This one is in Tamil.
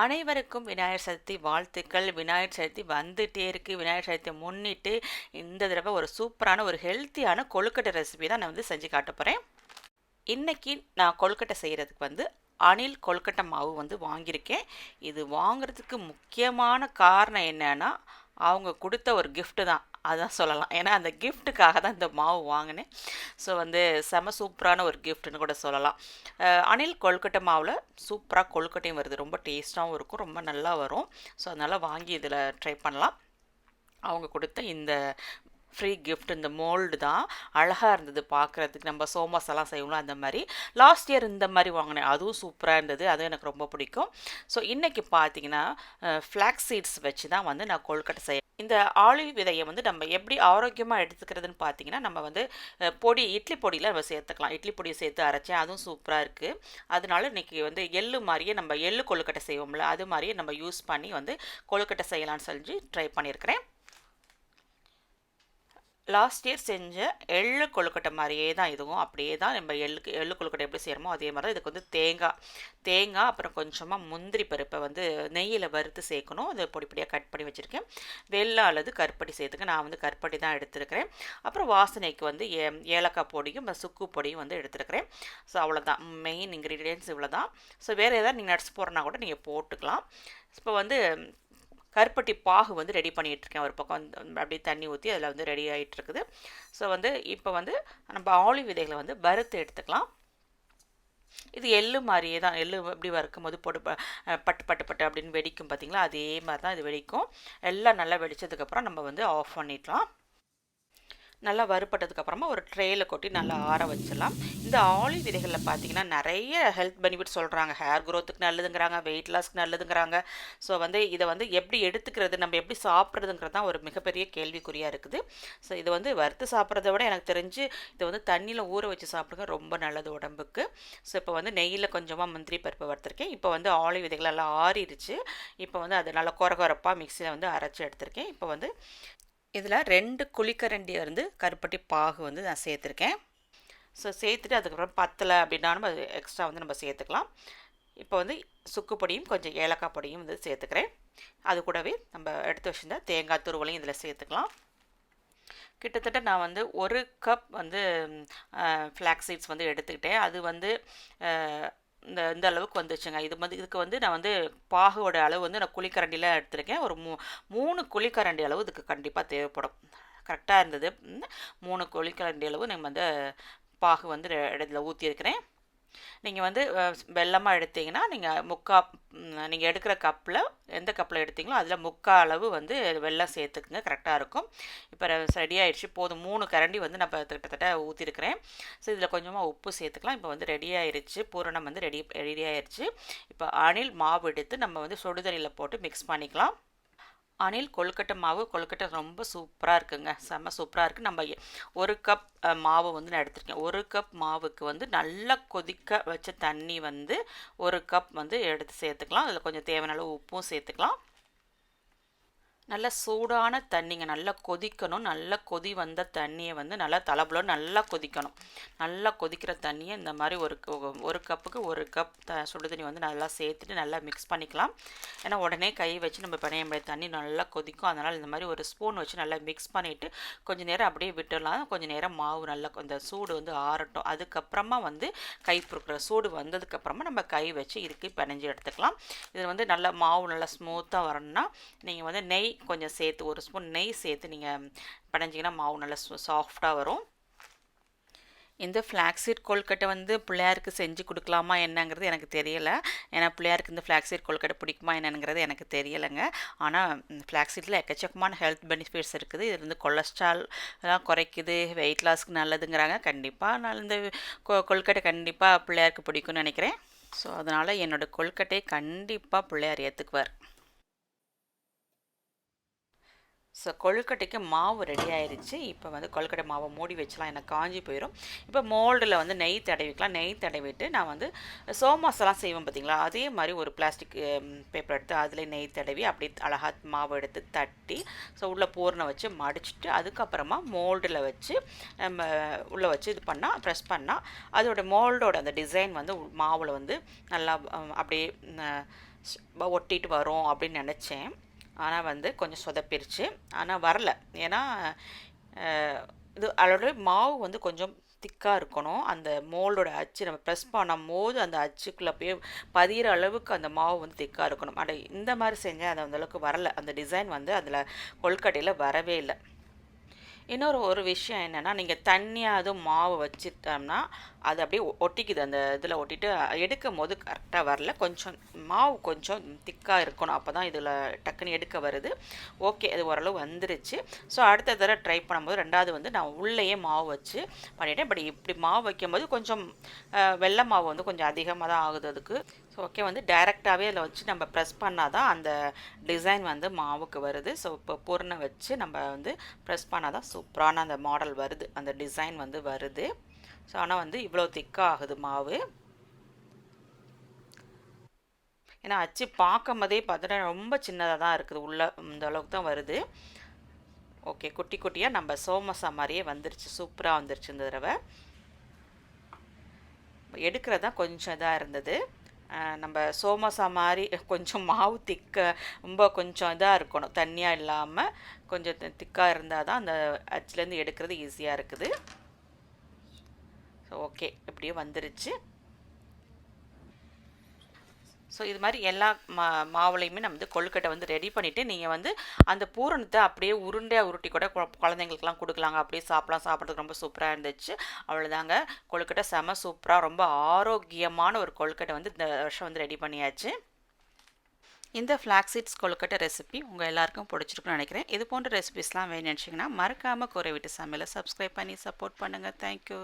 அனைவருக்கும் விநாயகர் சதுர்த்தி வாழ்த்துக்கள். விநாயகர் சதுர்த்தி வந்துட்டே இருக்கு. விநாயகர் சதுர்த்தியை முன்னிட்டு இந்த தடவை ஒரு சூப்பரான ஒரு ஹெல்த்தியான கொழுக்கட்டை ரெசிபி தான் நான் செஞ்சு காட்ட போகிறேன். இன்னைக்கு நான் கொழுக்கட்டை செய்கிறதுக்கு அணில் கொழுக்கட்டை மாவு வாங்கியிருக்கேன். இது வாங்குறதுக்கு முக்கியமான காரணம் என்னன்னா, அவங்க கொடுத்த ஒரு gift தான். அதான் சொல்லலாம். ஏன்னா அந்த கிஃப்ட்டுக்காக தான் இந்த மாவு வாங்கினேன். ஸோ செம சூப்பரான ஒரு கிஃப்ட்னு கூட சொல்லலாம். அணில் கொழுக்கட்டை மாவில் சூப்பராக கொழுக்கட்டையும் வருது. ரொம்ப டேஸ்ட்டாகவும் இருக்கும், ரொம்ப நல்லா வரும். ஸோ அதனால் வாங்கி இதில் ட்ரை பண்ணலாம். அவங்க கொடுத்த இந்த ஃப்ரீ கிஃப்ட் இந்த மோல்டு தான் அழகாக இருந்தது பார்க்குறதுக்கு. நம்ம சோமாஸெல்லாம் செய்வோம்ல அந்த மாதிரி. லாஸ்ட் இயர் இந்த மாதிரி வாங்கினேன், அதுவும் சூப்பராக இருந்தது, அதுவும் எனக்கு ரொம்ப பிடிக்கும். ஸோ இன்றைக்கி பார்த்தீங்கன்னா ஃப்ளாக்ஸ் சீட்ஸ் வச்சு தான் நான் கொழுக்கட்டை செய்ய. இந்த ஆலிவ் விதையை நம்ம எப்படி ஆரோக்கியமாக எடுத்துக்கிறதுன்னு பார்த்தீங்கன்னா, நம்ம பொடி இட்லி பொடியில் நம்ம சேர்த்துக்கலாம். இட்லி பொடியை சேர்த்து அரைச்சேன், அதுவும் சூப்பராக இருக்குது. அதனால இன்றைக்கி எள்ளு மாதிரியே நம்ம எள்ளு கொழுக்கட்டை செய்வோம்ல, அது மாதிரியே நம்ம யூஸ் பண்ணி கொழுக்கட்டை செய்யலான்னு சொல்லி ட்ரை பண்ணியிருக்கிறேன். லாஸ்ட் இயர் செஞ்ச எள்ளு கொழுக்கட்டை மாதிரியே தான் இதுவும். அப்படியே தான் நம்ம எள்ளு கொழுக்கட்டை எப்படி செய்கிறோமோ அதே மாதிரி தான். இதுக்கு தேங்காய் அப்புறம் கொஞ்சமாக முந்திரி பருப்பை நெய்யில் வறுத்து சேர்க்கணும். அதை பொடி பொடியாக கட் பண்ணி வச்சுருக்கேன். வெல்லம் அல்லது கருப்பட்டி சேர்த்துக்க. நான் கருப்பட்டி தான் எடுத்துருக்கிறேன். அப்புறம் வாசனைக்கு ஏலக்காய் பொடியும் சுக்கு பொடியும் எடுத்துருக்கிறேன். ஸோ அவ்வளோதான், மெயின் இன்க்ரீடியன்ட்ஸ் இவ்வளோ தான். ஸோ வேறு ஏதாவது நீங்கள் நட்ஸ் போடுறனா கூட நீங்கள் போட்டுக்கலாம். இப்போ கருப்பட்டி பாகு ரெடி பண்ணிகிட்ருக்கேன். ஒரு பக்கம் அப்படியே தண்ணி ஊற்றி அதில் ரெடி ஆகிட்டுருக்குது. ஸோ இப்போ நம்ம ஆலிவ் விதைகளை வறுத்து எடுத்துக்கலாம். இது எள்ளு மாதிரியே தான். எள்ளு எப்படி வறுக்கும் போது பட்டு பட்டு பட்டு அப்படின்னு வெடிக்கும் பார்த்தீங்களா, அதே மாதிரி தான் இது வெடிக்கும். எல்லாம் நல்லா வெடித்ததுக்கப்புறம் நம்ம ஆஃப் பண்ணிடலாம். நல்லா வறுப்பட்டதுக்கப்புறமா ஒரு ட்ரேயில் கொட்டி நல்லா ஆற வச்சிடலாம். இந்த ஆலிவ் விதைகளில் பார்த்தீங்கன்னா நிறைய ஹெல்த் பெனிஃபிட் சொல்கிறாங்க. ஹேர் க்ரோத்துக்கு நல்லதுங்கிறாங்க, வெயிட் லாஸ்க்கு நல்லதுங்கிறாங்க. ஸோ இதை எப்படி எடுத்துக்கிறது, நம்ம எப்படி சாப்பிட்றதுங்கிறது தான் ஒரு மிகப்பெரிய கேள்விக்குறியாக இருக்குது. ஸோ இது வறுத்து சாப்பிட்றத விட எனக்கு தெரிஞ்சு இதை தண்ணியில் ஊற வச்சு சாப்பிடுங்க, ரொம்ப நல்லது உடம்புக்கு. ஸோ இப்போ நெய்யில் கொஞ்சமாக முந்திரி பருப்பு வறுத்துருக்கேன். இப்போ ஆலிவ் விதைகள் எல்லாம் ஆறிடுச்சு. இப்போ அது நல்லா கொரகொரப்பாக மிக்சியில் அரைச்சி எடுத்திருக்கேன். இப்போ இதில் 2 குழிக்கரண்டி கருப்பட்டி பாகு நான் சேர்த்துருக்கேன். ஸோ சேர்த்துட்டு அதுக்கப்புறம் பத்தலை அப்படின்னா நம்ம எக்ஸ்ட்ரா நம்ம சேர்த்துக்கலாம். இப்போ சுக்கு பொடியும் கொஞ்சம் ஏலக்காய் பொடியும் சேர்த்துக்கிறேன். அது கூடவே நம்ம எடுத்து வச்சுருந்தா தேங்காய் துருவலையும் இதில் சேர்த்துக்கலாம். கிட்டத்தட்ட நான் 1 கப் ஃப்ளாக்ஸ் சீட்ஸ் எடுத்துக்கிட்டேன். அது இந்த அளவுக்கு வந்துச்சுங்க. இதுக்கு நான் பாகோட அளவு நான் குழிக்கரண்டியில் எடுத்திருக்கேன். ஒரு 3 குழிக்கரண்டி அளவு இதுக்கு கண்டிப்பாக தேவைப்படும். கரெக்டாக இருந்தது. 3 குழிக்கரண்டி அளவு நம்ம பாகு இதில் ஊற்றியிருக்கிறேன். நீங்கள் வெல்லமாக எடுத்தீங்கன்னா நீங்கள் எடுக்கிற கப்பில் எந்த கப்பில் எடுத்தீங்களோ அதில் 3/4 அளவு வெல்லம் சேர்த்துக்குங்க, கரெக்டாக இருக்கும். இப்போ ரெடி ஆகிடுச்சு. போதும், 3 கரண்டி நம்ம கிட்டத்தட்ட ஊற்றிருக்கிறேன். ஸோ இதில் கொஞ்சமாக உப்பு சேர்த்துக்கலாம். இப்போ ரெடி ஆயிடுச்சு, பூரணம் ரெடி ஆயிடுச்சு. இப்போ அணில் மாவு எடுத்து நம்ம சுடுதண்ணியில் போட்டு மிக்ஸ் பண்ணிக்கலாம். அணில் கொழுக்கட்டை மாவு கொழுக்கட்டை ரொம்ப சூப்பராக இருக்குங்க, செம்ம சூப்பராக இருக்குது. நம்ம 1 கப் மாவு நான் எடுத்திருக்கேன். 1 கப் மாவுக்கு நல்லா கொதிக்க வச்ச தண்ணி 1 கப் எடுத்து சேர்த்துக்கலாம். அதில் கொஞ்சம் தேவையான அளவு உப்பும் சேர்த்துக்கலாம். நல்லா சூடான தண்ணிங்க, நல்லா கொதிக்கணும். நல்லா கொதி வந்த தண்ணியை நல்லா தலபுல நல்லா கொதிக்கணும். நல்லா கொதிக்கிற தண்ணியை இந்த மாதிரி ஒரு கப்புக்கு 1 கப் சுடு தண்ணி நல்லா சேர்த்துட்டு நல்லா மிக்ஸ் பண்ணிக்கலாம். ஏன்னா உடனே கை வச்சு நம்ம பிணைய முடியாது, தண்ணி நல்லா கொதிக்கும். அதனால் இந்த மாதிரி ஒரு ஸ்பூன் வச்சு நல்லா மிக்ஸ் பண்ணிவிட்டு கொஞ்சம் நேரம் அப்படியே விட்டுடலாம். கொஞ்சம் நேரம் மாவு நல்லா இந்த சூடு ஆறட்டும். அதுக்கப்புறமா கை பொறுக்கிற சூடு வந்ததுக்கப்புறமா நம்ம கை வச்சு இறுக்கி பிணைஞ்சு எடுத்துக்கலாம். இது நல்லா மாவு நல்லா ஸ்மூத்தாக வரணும்னா நீங்கள் நெய் கொஞ்சம் சேர்த்து 1 ஸ்பூன் நெய் சேர்த்து நீங்கள் பிணைஞ்சிங்கன்னா மாவு நல்லா சாஃப்டாக வரும். இந்த ஃப்ளாக்ஸீட் கொழுக்கட்டை பிள்ளையாருக்கு செஞ்சு கொடுக்கலாமா என்னங்கிறது எனக்கு தெரியலை. ஏன்னா பிள்ளையாருக்கு இந்த ஃப்ளாக்ஸீட் கொழுக்கட்டை பிடிக்குமா என்னங்கிறது எனக்கு தெரியலைங்க. ஆனால் ஃப்ளாக்ஸீட்டில் எக்கச்சக்கமான ஹெல்த் பெனிஃபிட்ஸ் இருக்குது. இது கொலஸ்ட்ரால் குறைக்குது, வெயிட் லாஸ்க்கு நல்லதுங்கிறாங்க. கண்டிப்பாக நான் இந்த கொழுக்கட்டை கண்டிப்பாக பிள்ளையாருக்கு பிடிக்கும்னு நினைக்கிறேன். ஸோ அதனால் என்னோடய கொழுக்கட்டையை கண்டிப்பாக பிள்ளையார் ஏற்றுக்குவார். ஸோ கொழுக்கட்டைக்கு மாவு ரெடி ஆயிடுச்சு. இப்போ கொழுக்கட்டை மாவை மூடி வச்சலாம், எனக்கு காஞ்சி போயிடும். இப்போ மோல்டில் நெய் தடவிக்கலாம். நெய் தடவிட்டு நான் சோமாஸெல்லாம் செய்வேன் பார்த்தீங்களா, அதே மாதிரி ஒரு பிளாஸ்டிக் பேப்பர் எடுத்து அதில் நெய் தடவி அப்படி அழகாக மாவு எடுத்து தட்டி ஸோ உள்ளே பூர்ணை வச்சு மடிச்சுட்டு அதுக்கப்புறமா மோல்டில் வச்சு நம்ம உள்ளே வச்சு இது பண்ணால் ப்ரெஸ் பண்ணால் அதோட மோல்டோட அந்த டிசைன் மாவில் நல்லா அப்படியே ஒட்டிட்டு வரும் அப்படின்னு நினச்சேன். ஆனால் வந்து கொஞ்சம் சொதப்பிருச்சு. ஆனால் வரல. ஏன்னா இது அதோட மாவு வந்து கொஞ்சம் திக்காக இருக்கணும். அந்த மோல்டோட அச்சு நம்ம ப்ரெஸ் பண்ணும்போது அந்த அச்சுக்குள்ளே போய் பதிகிற அளவுக்கு அந்த மாவு வந்து திக்காக இருக்கணும். இந்த மாதிரி செஞ்சால் அது அந்தளவுக்கு வரல. அந்த டிசைன் வந்து அதில் கொழுக்கட்டையில் வரவே இல்லை. இன்னொரு ஒரு விஷயம் என்னென்னா, நீங்கள் தண்ணியாக அதுவும் மாவு வச்சுட்டோம்னா அது அப்படியே ஒட்டிக்குது. அந்த இதில் ஒட்டிட்டு எடுக்கும் போது கரெக்டாக வரல. கொஞ்சம் மாவு கொஞ்சம் திக்காக இருக்கணும். அப்போ தான் இதில் டக்குன்னு எடுக்க வருது. ஓகே, அது ஓரளவு வந்துருச்சு. ஸோ அடுத்த தடவை ட்ரை பண்ணும்போது ரெண்டாவது வந்து நான் உள்ளேயே மாவு வச்சு பண்ணிட்டேன். பட் இப்படி மாவு வைக்கும்போது கொஞ்சம் வெள்ளை மாவு வந்து கொஞ்சம் அதிகமாக தான் ஆகுது அதுக்கு. ஸோ ஓகே, வந்து டைரெக்டாகவே அதில் வச்சு நம்ம ப்ரெஸ் பண்ணால் தான் அந்த டிசைன் வந்து மாவுக்கு வருது. ஸோ இப்போ பூரணை வச்சு நம்ம வந்து ப்ரெஸ் பண்ணால் தான் சூப்பரான அந்த மாடல் வருது, அந்த டிசைன் வந்து வருது. ஸோ ஆனால் வந்து இவ்வளோ திக்காக ஆகுது மாவு. ஏன்னா அச்சு பார்க்கும் போதே பார்த்துட்டா ரொம்ப சின்னதாக தான் இருக்குது, உள்ளே இந்த அளவுக்கு தான் வருது. ஓகே, குட்டி குட்டியாக நம்ம சோமசா மாதிரியே வந்துருச்சு, சூப்பராக வந்துருச்சு இந்த தடவை. எடுக்கிறதா கொஞ்சம் இதாக இருந்தது. நம்ம சோமோசா மாதிரி கொஞ்சம் மாவு ரொம்ப கொஞ்சம் இதாக இருக்கணும், தண்ணியாக இல்லாமல் கொஞ்சம் திக்காக இருந்தால் தான் அந்த அச்சுலேருந்து எடுக்கிறது ஈஸியாக இருக்குது. ஸோ ஓகே, இப்படியே வந்துருச்சு. ஸோ இது மாதிரி எல்லா மாவுலையுமே நம்ம வந்து கொழுக்கட்டை வந்து ரெடி பண்ணிவிட்டு நீங்கள் வந்து அந்த பூரணத்தை அப்படியே உருண்டையாக உருட்டி கூட குழந்தைங்களுக்குலாம் கொடுக்கலாங்க. அப்படியே சாப்பிட்றதுக்கு ரொம்ப சூப்பராக இருந்துச்சு. அவ்வளோதாங்க, கொழுக்கட்டை செம சூப்பராக ரொம்ப ஆரோக்கியமான ஒரு கொழுக்கட்டை வந்து இந்த வருஷம் வந்து ரெடி பண்ணியாச்சு. இந்த ஃப்ளாக்ஸீட்ஸ் கொழுக்கட்டை ரெசிபி உங்கள் எல்லாருக்கும் பிடிச்சிருக்குன்னு நினைக்கிறேன். இது போன்ற ரெசிபிஸ்லாம் வேணும்னு நினச்சிங்கன்னா மறக்காமல் கூரை வீட்டு சமையலை சப்ஸ்கிரைப் பண்ணி சப்போர்ட் பண்ணுங்கள். தேங்க்யூ.